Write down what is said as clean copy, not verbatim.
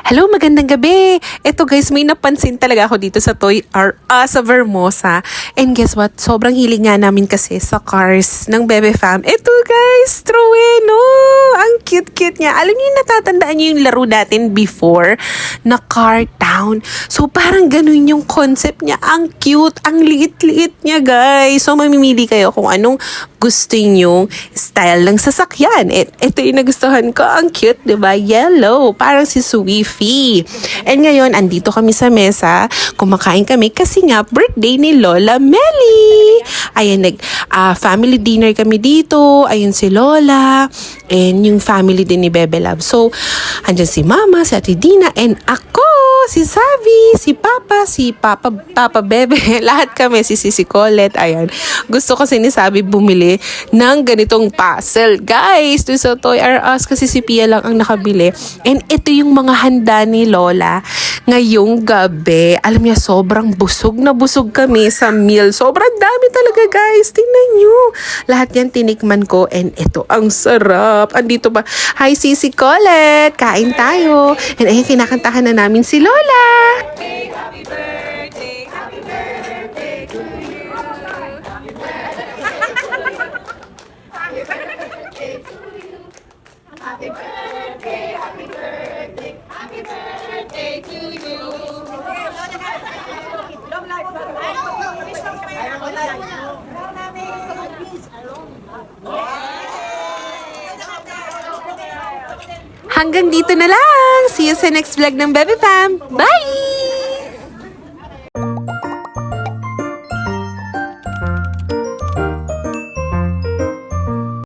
Hello, magandang gabi! Eto guys, may napansin talaga ako dito sa Toy R Us sa Vermosa. And guess what? Sobrang hilig nga namin kasi sa cars ng Bebe Fam. Eto guys, Trueno! Ang cute-cute niya. Alam niyo, natatandaan niyo yung laro natin before na Car Town. So parang ganun yung concept niya. Ang cute, ang liit-liit niya guys. So mamimili kayo kung anong gusto niyo style ng sasakyan. Ito yung nagustuhan ko. Ang cute, diba? Yellow. Parang si Swiffy. And ngayon, andito kami sa mesa. Kumakain kami kasi nga birthday ni Lola Melly. Ayan, family dinner kami dito. Ayun si Lola. And yung family din ni Bebe Love. So, andyan si Mama, si Ate Dina, and ako, si Savi, si Papa Bebe. Lahat kami, si Sisi Colette. Ayan. Gusto kasi ni Savi bumili ng ganitong puzzle. Guys, doon sa Toy R Us kasi si Pia lang ang nakabili. And ito yung mga handa ni Lola ngayong gabi. Alam niya, sobrang busog na busog kami sa meal. Sobrang dami talaga guys. Tingnan nyo. Lahat yan tinikman ko and ito ang sarap. Andito ba? Hi Sisi Colette. Kain tayo. And ayun, kinakantahan na namin si Lola. Happy birthday, happy birthday to you. Happy birthday to you. Happy birthday, happy birthday, happy birthday to you. Long life, hanggang dito na lang. See you sa next vlog ng Bebe Fam. Bye!